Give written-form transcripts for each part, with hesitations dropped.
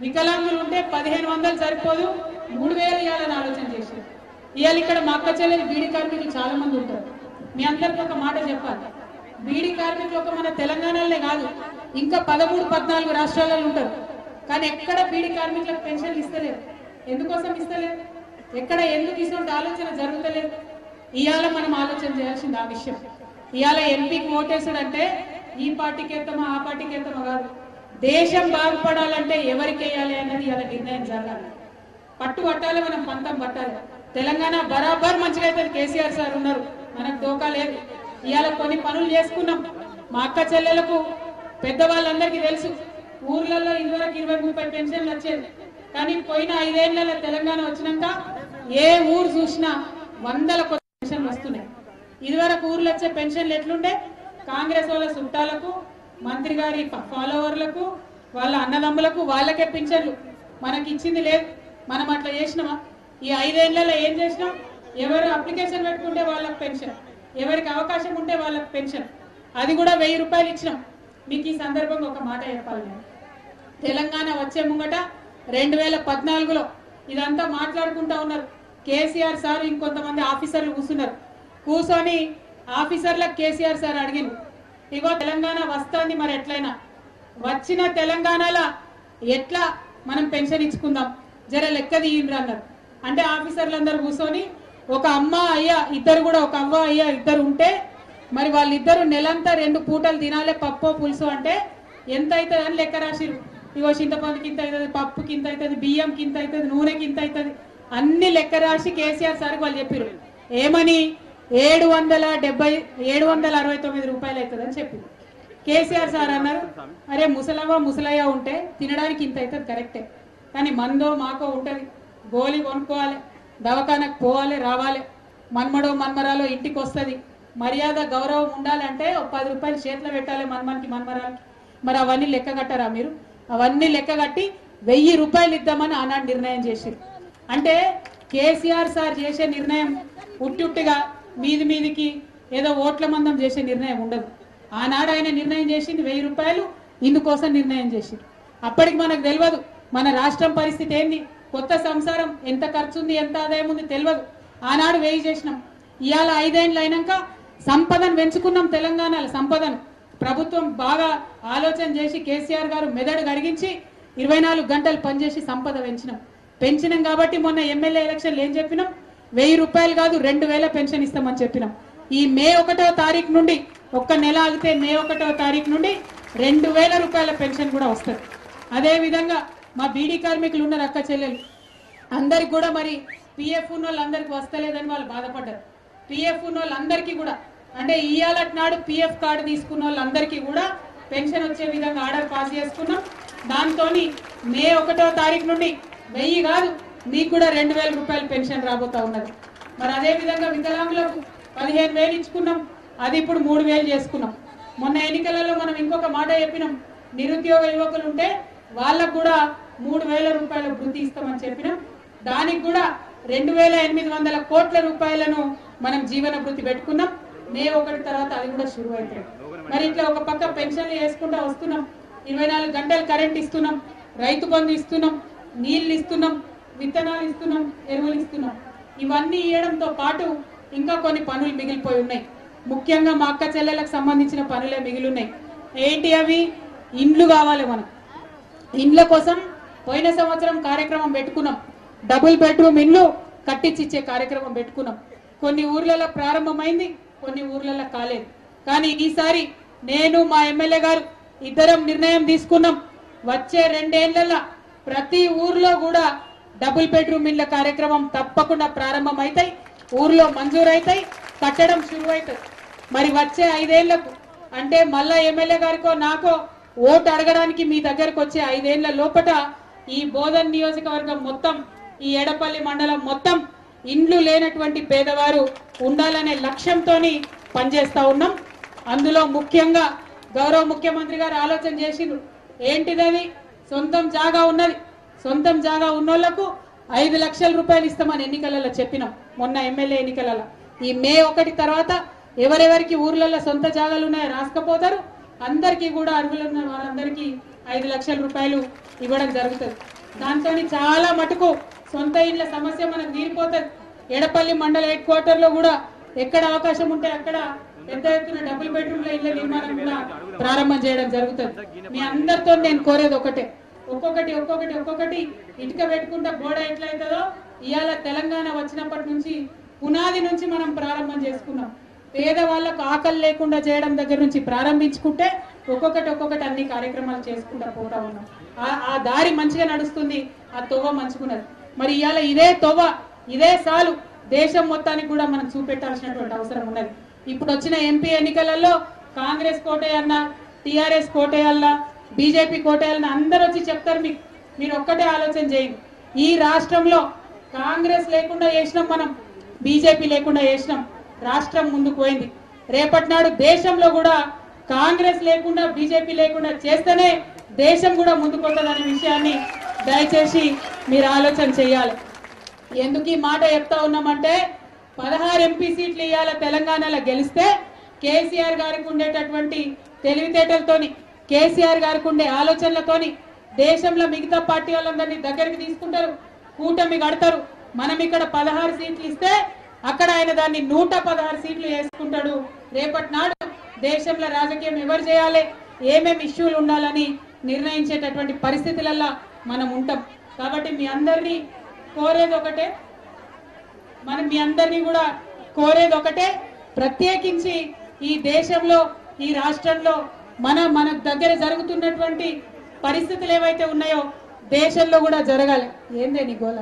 వికలాంగులు ఉంటే 1500 సరిపోదు 3000 ఇవ్వాలని ఆలోచన చేశారు. ఇవాళ ఇక్కడ మా అక్క చెల్లెలు బీడీ కార్మికులు చాలా మంది ఉంటారు. మీ అందరికీ ఒక మాట చెప్పాలి, బీడీ కార్మికులు ఒక మన తెలంగాణలోనే కాదు ఇంకా 13-14 రాష్ట్రాలలో ఉంటారు. కానీ ఎక్కడ బీడీ కార్మికులకు పెన్షన్ ఇస్తలేరు. ఎందుకోసం ఇస్తలేదు? ఎక్కడ ఎందుకు ఇటువంటి ఆలోచన జరుగుతలేదు? ఇవాళ మనం ఆలోచన చేయాల్సింది ఆ విషయం. ఇవాళ ఎంపీకి ఓటేసాడంటే ఈ పార్టీకి ఎత్తమా ఆ పార్టీకి ఎత్తమా కాదు, దేశం బాగుపడాలంటే ఎవరికి వేయాలి అన్నది ఇవాళ నిర్ణయం జరగాలి. పట్టు పట్టాలి, మనం పంతం పట్టాలి. తెలంగాణ బరాబర్ మంచిగా అవుతుంది. కేసీఆర్ సార్ ఉన్నారు, మనకు దోకా లేదు. ఇవాళ కొన్ని పనులు చేసుకున్నాం. మా అక్క చెల్లెలకు పెద్దవాళ్ళందరికీ తెలుసు, ఊర్లలో ఇదివరకు 20-30 పెన్షన్లు వచ్చేది. కానీ పోయిన 5 ఏళ్ల తెలంగాణ వచ్చినాక ఏ ఊరు చూసినా 100 కొత్త పెన్షన్లు వస్తున్నాయి. ఇదివరకు ఊర్లు వచ్చే పెన్షన్లు ఎట్లుండే? కాంగ్రెస్ వాళ్ళ చుట్టాలకు, మంత్రి గారి ఫాలోవర్లకు, వాళ్ళ అన్నదమ్ములకు వాళ్ళకే పెన్షన్లు. మనకి ఇచ్చింది లేదు. మనం అట్లా చేసినామా? ఈ 5 ఏళ్లలో ఏం చేసినాం? ఎవరు అప్లికేషన్ పెట్టుకుంటే వాళ్ళకి పెన్షన్, ఎవరికి అవకాశం ఉంటే వాళ్ళకి పెన్షన్, అది కూడా 1000 రూపాయలు ఇచ్చినాం. మీకు ఈ సందర్భంగా ఒక మాట చెప్పాలి. నేను తెలంగాణ వచ్చే ముంగట 2014లో ఇదంతా మాట్లాడుకుంటా ఉన్నారు. కేసీఆర్ సార్ ఇంకొంతమంది ఆఫీసర్లు కూర్చొని ఆఫీసర్లకు కేసీఆర్ సార్ అడిగింది, ఇగో తెలంగాణ వస్తుంది, మరి ఎట్లయినా వచ్చిన తెలంగాణలో ఎట్లా మనం పెన్షన్ ఇచ్చుకుందాం, జర లెక్క తీయండి అన్నారు. అంటే ఆఫీసర్లందరూ కూర్చొని ఒక అమ్మ అయ్య ఇద్దరు కూడా, ఒక అవ్వ అయ్య ఇద్దరు ఉంటే మరి వాళ్ళిద్దరు నెలంతా 2 పూటలు తినాలే పప్పు పులుసు అంటే ఎంత అవుతుంది అని లెక్క రాసిరు. ఇగో చింతపండుకి ఇంత అవుతుంది, పప్పుకి ఇంత అవుతుంది, బియ్యంకి ఇంత అవుతుంది, నూనెకి ఇంత అవుతుంది, అన్ని లెక్క రాసి కేసీఆర్ సార్కి వాళ్ళు చెప్పారు. ఏమని? 769 రూపాయలు అవుతుంది అని చెప్పింది. కేసీఆర్ సార్ అన్నారు, అరే ముసలయ్య ఉంటే తినడానికి ఇంత అవుతుంది కరెక్టే, కానీ మందో మాకో ఉంటుంది, గోళీ కొనుక్కోవాలి, దవాఖానకు పోవాలి రావాలి, మన్మడో మన్మరాలో ఇంటికి వస్తుంది, మర్యాద గౌరవం ఉండాలంటే 10 రూపాయలు చేతిలో పెట్టాలి మన్మన్కి మన్మరాలకి. మరి అవన్నీ లెక్క కట్టారా మీరు? అవన్నీ లెక్క కట్టి 1000 రూపాయలు ఇద్దామని ఆనాడు నిర్ణయం చేశారు. అంటే కేసీఆర్ సార్ చేసే నిర్ణయం ఉట్టిగా మీదికి ఏదో ఓట్ల మందం చేసే నిర్ణయం ఉండదు. ఆనాడు ఆయన నిర్ణయం చేసింది 1000 రూపాయలు ఇందుకోసం నిర్ణయం చేసింది. అప్పటికి మనకు తెలియదు మన రాష్ట్రం పరిస్థితి ఏంది, కొత్త సంసారం ఎంత ఖర్చు ఉంది, ఎంత ఆదాయం ఉంది తెలియదు. ఆనాడు 1000 చేసినాం. ఇవాళ 5 ఏళ్ళు అయినాక సంపదను పెంచుకున్నాం. తెలంగాణలో సంపదను ప్రభుత్వం బాగా ఆలోచన చేసి కేసీఆర్ గారు మెదడు గడిగించి 24 గంటలు పనిచేసి సంపద పెంచినాం కాబట్టి మొన్న ఎమ్మెల్యే ఎలక్షన్లు ఏం చెప్పినాం? 1000 రూపాయలు కాదు 2000 పెన్షన్ ఇస్తామని చెప్పినాం. ఈ మే 1వ తారీఖు నుండి, ఒక్క నెల ఆగితే మే 1వ తారీఖు నుండి 2000 రూపాయల పెన్షన్ కూడా వస్తుంది. అదేవిధంగా మా బీడీ కార్మికులు ఉన్నారు అక్క చెల్లెలు, అందరికి కూడా మరి పిఎఫ్ ఉన్న వాళ్ళందరికీ వస్తలేదని వాళ్ళు బాధపడ్డారు. పిఎఫ్ ఉన్న వాళ్ళందరికీ కూడా అంటే ఇవాళ నాడు పిఎఫ్ కార్డు తీసుకున్న వాళ్ళందరికీ కూడా పెన్షన్ వచ్చే విధంగా ఆర్డర్ పాస్ చేసుకున్నాం. దాంతో మే 1వ తారీఖు నుండి 1000 కాదు మీకు కూడా 2000 రూపాయల పెన్షన్ రాబోతా ఉన్నది. మరి అదేవిధంగా వికలాంగులకు 15000 ఇచ్చుకున్నాం, అది ఇప్పుడు 3000 చేసుకున్నాం. మొన్న ఎన్నికలలో మనం ఇంకొక మాట చెప్పినాం, నిరుద్యోగ యువకులు ఉంటే వాళ్ళకు కూడా 3000 రూపాయల వృత్తి ఇస్తామని చెప్పినాం. దానికి కూడా 2800 కోట్ల రూపాయలను మనం జీవన వృత్తి పెట్టుకున్నాం. మే 1 తర్వాత అది కూడా షురు అవుతుంది. మరి ఇట్లా ఒక పక్క పెన్షన్లు వేసుకుంటూ వస్తున్నాం, 24 గంటలు కరెంట్ ఇస్తున్నాం, రైతు బంధు ఇస్తున్నాం, నీళ్లు ఇస్తున్నాం, విత్తనాలు ఇస్తున్నాం, ఎరువులు ఇస్తున్నాం. ఇవన్నీ ఇవ్వడంతో పాటు ఇంకా కొన్ని పనులు మిగిలిపోయి ఉన్నాయి. ముఖ్యంగా మా అక్క చెల్లెలకు సంబంధించిన పనులే మిగిలి ఉన్నాయి. ఏంటి అవి? ఇండ్లు కావాలి. మనం ఇండ్ల కోసం పోయిన సంవత్సరం కార్యక్రమం పెట్టుకున్నాం, డబుల్ బెడ్రూమ్ ఇండ్లు కట్టించిచ్చే కార్యక్రమం పెట్టుకున్నాం. కొన్ని ఊర్లలో ప్రారంభమైంది, కొన్ని ఊర్లలో కాలేదు. కానీ ఈసారి నేను మా ఎమ్మెల్యే గారు ఇద్దరం నిర్ణయం తీసుకున్నాం, వచ్చే 2 ఏళ్లలో ప్రతి ఊర్లో కూడా డబుల్ బెడ్రూమ్ ఇండ్ల కార్యక్రమం తప్పకుండా ప్రారంభం అవుతాయి, ఊర్లో మంజూరు అవుతాయి, కట్టడం షురు అవుతుంది. మరి వచ్చే 5 ఏళ్లకు అంటే మళ్ళా ఎమ్మెల్యే గారికో నాకో ఓటు అడగడానికి మీ దగ్గరకు వచ్చే 5 ఏళ్ల లోపట ఈ బోధన్ నియోజకవర్గం మొత్తం, ఈ ఎడపల్లి మండలం మొత్తం ఇండ్లు లేనటువంటి పేదవారు ఉండాలనే లక్ష్యంతో పనిచేస్తా ఉన్నాం. అందులో ముఖ్యంగా గౌరవ ముఖ్యమంత్రి గారు ఆలోచన చేసిండ్రు. ఏంటిదది? సొంతం జాగా ఉన్నది, సొంతం జాగా ఉన్నోళ్లకు 5 లక్షల రూపాయలు ఇస్తామని ఎన్నికలలో చెప్పినాం, మొన్న ఎమ్మెల్యే ఎన్నికలలో. ఈ మే 1 తర్వాత ఎవరెవరికి ఊర్లలో సొంత జాగాలు ఉన్నాయో రాసుకపోతారు, అందరికీ కూడా అర్హులున్న వాళ్ళందరికీ 5 లక్షల రూపాయలు ఇవ్వడం జరుగుతుంది. దాంతో చాలా మటుకు సొంత ఇళ్ల సమస్య మనకు తీరిపోతుంది. ఎడపల్లి మండల హెడ్ క్వార్టర్ లో కూడా ఎక్కడ అవకాశం ఉంటే అక్కడ పెద్ద ఎత్తున డబుల్ బెడ్రూమ్ల ఇళ్ల నిర్మాణం కూడా ప్రారంభం చేయడం జరుగుతుంది. మీ అందరితో నేను కోరేది ఒకటే, ఒక్కొక్కటి ఇటుక పెట్టుకుంటా గోడ ఎట్లయితుందో ఇవాళ తెలంగాణ వచ్చినప్పటి నుంచి పునాది నుంచి మనం ప్రారంభం చేసుకున్నాం. పేదవాళ్లకు ఆకలి లేకుండా చేయడం దగ్గర నుంచి ప్రారంభించుకుంటే ఒక్కొక్కటి అన్ని కార్యక్రమాలు చేసుకుంటా పోతా ఉన్నాం. ఆ దారి మంచిగా నడుస్తుంది, ఆ తొవ్వ మంచుకున్నది. మరి ఇవాళ ఇదే తొవ్వ ఇదే సాలు దేశం మొత్తానికి కూడా మనం చూపెట్టాల్సినటువంటి అవసరం ఉన్నది. ఇప్పుడు వచ్చిన ఎంపీ ఎన్నికలలో కాంగ్రెస్ కోటేయన్నా, టిఆర్ఎస్ కోటేయాలన్నా, బీజేపీ కోటేయాలన్నా అందరూ వచ్చి చెప్తారు. మీరు ఒక్కటే ఆలోచన చేయండి. ఈ రాష్ట్రంలో కాంగ్రెస్ లేకుండా చేసినాం, మనం బీజేపీ లేకుండా చేసినాం, రాష్ట్రం ముందుకు పోయింది. రేపటి నాడు దేశంలో కూడా కాంగ్రెస్ లేకుండా బీజేపీ లేకుండా చేస్తేనే దేశం కూడా ముందుకొస్తుందనే విషయాన్ని దయచేసి మీరు ఆలోచన చేయాలి. ఎందుకు ఈ మాట చెప్తా ఉన్నామంటే 16 ఎంపీ సీట్లు ఇవాళ తెలంగాణలో గెలిస్తే కేసీఆర్ గారికి ఉండేటటువంటి తెలివితేటలతోని, కేసీఆర్ గారికి ఉండే ఆలోచనలతోని దేశంలో మిగతా పార్టీ వాళ్ళందరినీ దగ్గరికి తీసుకుంటారు, కూటమి కడతారు. మనం ఇక్కడ 16 సీట్లు ఇస్తే అక్కడ ఆయన దాన్ని 116 సీట్లు వేసుకుంటాడు. రేపటి నాడు దేశంలో రాజకీయం ఎవరు చేయాలి, ఏమేమి ఇష్యూలు ఉండాలని నిర్ణయించేటటువంటి పరిస్థితులలో మనం ఉంటాం. కాబట్టి మీ అందరినీ కోరేది ఒకటే, ప్రత్యేకించి ఈ దేశంలో ఈ రాష్ట్రంలో మన దగ్గర జరుగుతున్నటువంటి పరిస్థితులు ఏవైతే ఉన్నాయో దేశంలో కూడా జరగాలి. ఏందే నీ గోల?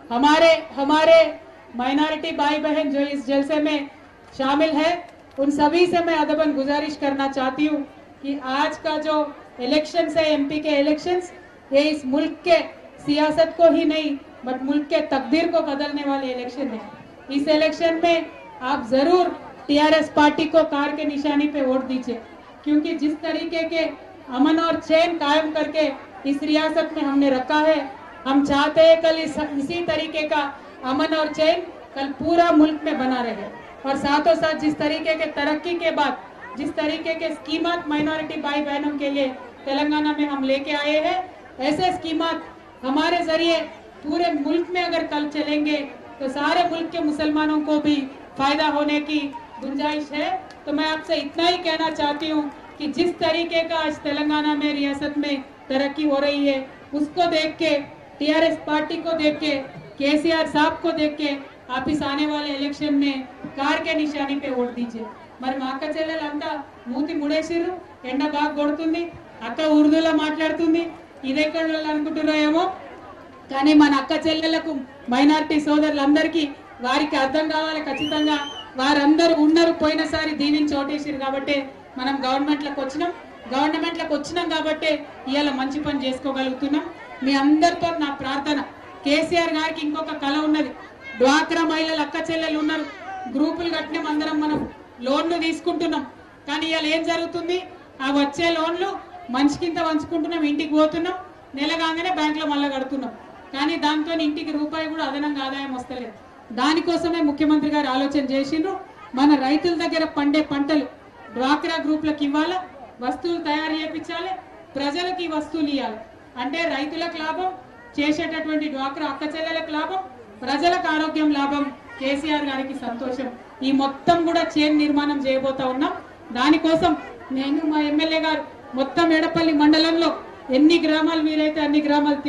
हमारे माइनॉरिटी भाई बहन जो इस जलसे में शामिल है, उन सभी से मैं अदबन गुजारिश करना चाहती हूँ कि आज का जो इलेक्शंस है, एमपी के इलेक्शंस, ये इस मुल्क के सियासत को ही नहीं बट मुल्क के तकदीर को बदलने वाले इलेक्शन है. इस इलेक्शन में आप जरूर टीआरएस पार्टी को कार के निशानी पे वोट दीजिए, क्योंकि जिस तरीके के अमन और चैन कायम करके इस रियासत में हमने रखा है, हम चाहते हैं कल इसी तरीके का अमन और चैन कल पूरा मुल्क में बना रहे. और साथों साथ जिस तरीके के तरक्की के बाद जिस तरीके के स्कीमात माइनॉरिटी भाई बहनों के लिए तेलंगाना में हम लेके आए हैं, ऐसे स्कीमात हमारे जरिए पूरे मुल्क में अगर कल चलेंगे तो सारे मुल्क के मुसलमानों को भी फायदा होने की गुंजाइश है. तो मैं आपसे इतना ही कहना चाहती हूँ कि जिस तरीके का आज तेलंगाना में रियासत में तरक्की हो रही है, उसको देख के, टीआरएस पार्टी को देख के, केसीआर साहब को देख के आप इस आने वाले इलेक्शन में कार के निशानी पे वोट दीजिए. మరి మా అక్క చెల్లెలంతా మూతి ముడేసిర్రు, ఎండ బాగా కొడుతుంది, అక్క ఉర్దూలో మాట్లాడుతుంది, ఇదెక్కడ అనుకుంటున్నారో ఏమో, కానీ మన అక్క చెల్లెలకు మైనారిటీ సోదరులందరికీ వారికి అర్థం కావాలి. ఖచ్చితంగా వారందరూ ఉన్నారు, పోయినసారి దీవించి ఓటేసిరు కాబట్టి మనం గవర్నమెంట్లకు వచ్చినాం కాబట్టి ఇవాళ మంచి పని చేసుకోగలుగుతున్నాం. మీ అందరితో నా ప్రార్థన, కేసీఆర్ గారికి ఇంకొక కళ ఉన్నది. డ్వాక్రా మహిళలు అక్క చెల్లెలు ఉన్నారు, గ్రూపులు కట్టినాం, అందరం మనం లోన్లు తీసుకుంటున్నాం. కానీ ఇవాళ ఏం జరుగుతుంది, ఆ వచ్చే లోన్లు మంచికింత వంచుకుంటున్నాం, ఇంటికి పోతున్నాం, నెల కాగానే బ్యాంకులో మళ్ళీ కడుతున్నాం. కానీ దాంతో ఇంటికి రూపాయి కూడా అదనంగా ఆదాయం వస్తలేదు. దానికోసమే ముఖ్యమంత్రి గారు ఆలోచన చేసిండ్రు, మన రైతుల దగ్గర పండే పంటలు డ్వాక్రా గ్రూపులకు ఇవ్వాలా, వస్తువులు తయారు చేయించాలి, ప్రజలకు ఈ వస్తువులు ఇవ్వాలి. అంటే రైతులకు లాభం, చేసేటటువంటి డ్వాక్రా అక్క చెల్లెలకు లాభం, ప్రజలకు ఆరోగ్యం లాభం, కేసీఆర్ గారికి సంతోషం. ఈ మొత్తం కూడా చైన్ నిర్మాణం చేయబోతా ఉన్నాం. దానికోసం నేను మా ఎమ్మెల్యే గారు మొత్తం ఎడపల్లి మండలంలో ఎన్ని గ్రామాలు వీరైతే అన్ని గ్రామాలు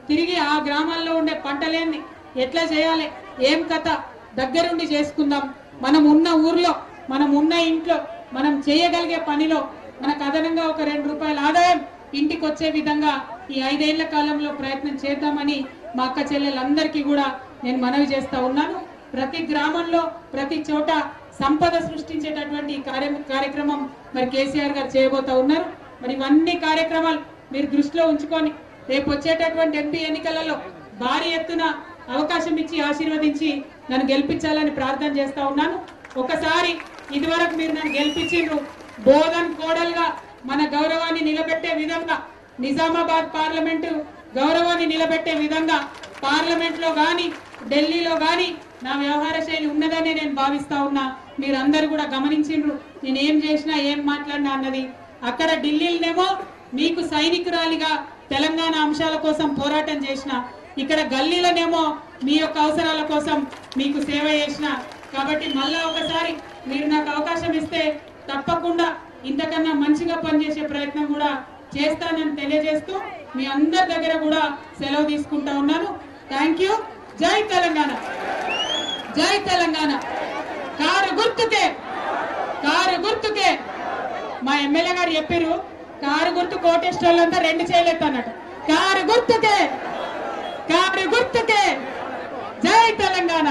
తిరిగి ఆ గ్రామాల్లో ఉండే పంటలేని ఎట్లా చేయాలి, ఏం కథ దగ్గరుండి చేసుకుందాం. మనం ఉన్న ఊర్లో, మనం ఉన్న ఇంట్లో, మనం చేయగలిగే పనిలో మనకు అదనంగా ఒక 2 రూపాయల ఆదాయం ఇంటికి వచ్చే విధంగా ఈ 5 ఏళ్ల కాలంలో ప్రయత్నం చేద్దామని మా అక్క చెల్లెలందరికీ కూడా నేను మనవి చేస్తా ఉన్నాను. ప్రతి గ్రామంలో ప్రతి చోట సంపద సృష్టించేటటువంటి కార్యక్రమం మరి కేసీఆర్ గారు చేయబోతా ఉన్నారు. మరి ఇవన్నీ కార్యక్రమాలు మీరు దృష్టిలో ఉంచుకొని రేపు వచ్చేటటువంటి ఎంపీ ఎన్నికలలో భారీ ఎత్తున అవకాశం ఇచ్చి ఆశీర్వదించి నన్ను గెలిపించాలని ప్రార్థన చేస్తా ఉన్నాను. ఒకసారి ఇదివరకు మీరు నన్ను గెలిపించిండ్రు, బోధన్ కోడల్గా మన గౌరవాన్ని నిలబెట్టే విధంగా, నిజామాబాద్ పార్లమెంటు గౌరవాన్ని నిలబెట్టే విధంగా పార్లమెంట్ లో గాని, ఢిల్లీలో గాని, నా వ్యవహార శైలి ఉన్నదనే నేను భావిస్తా ఉన్నా. మీరందరూ కూడా గమనించిండ్రు నేను ఏం చేసినా ఏం మాట్లాడినా అన్నది. అక్కడ ఢిల్లీలోనేమో మీకు సైనికురాలిగా తెలంగాణ అంశాల కోసం పోరాటం చేసిన, ఇక్కడ గల్లీలోనేమో మీ యొక్క అవసరాల కోసం మీకు సేవ చేసిన. కాబట్టి మళ్ళా ఒకసారి మీరు నాకు అవకాశం ఇస్తే తప్పకుండా ఇంతకన్నా మంచిగా పనిచేసే ప్రయత్నం కూడా చేస్తానని తెలియజేస్తూ మీ అందరి దగ్గర కూడా సెలవు తీసుకుంటా ఉన్నాను. Thank you. జై తెలంగాణ, జై తెలంగాణ. కారు గుర్తుకే, కారు గుర్తుకే. మా ఎమ్మెల్యే గారు చెప్పారు కారు గుర్తు కోటేశ్వర్లంతా 2 చేయలేదు అన్నట్టు. కారు గుర్తుకే, కారు గుర్తుకే. జై తెలంగాణ.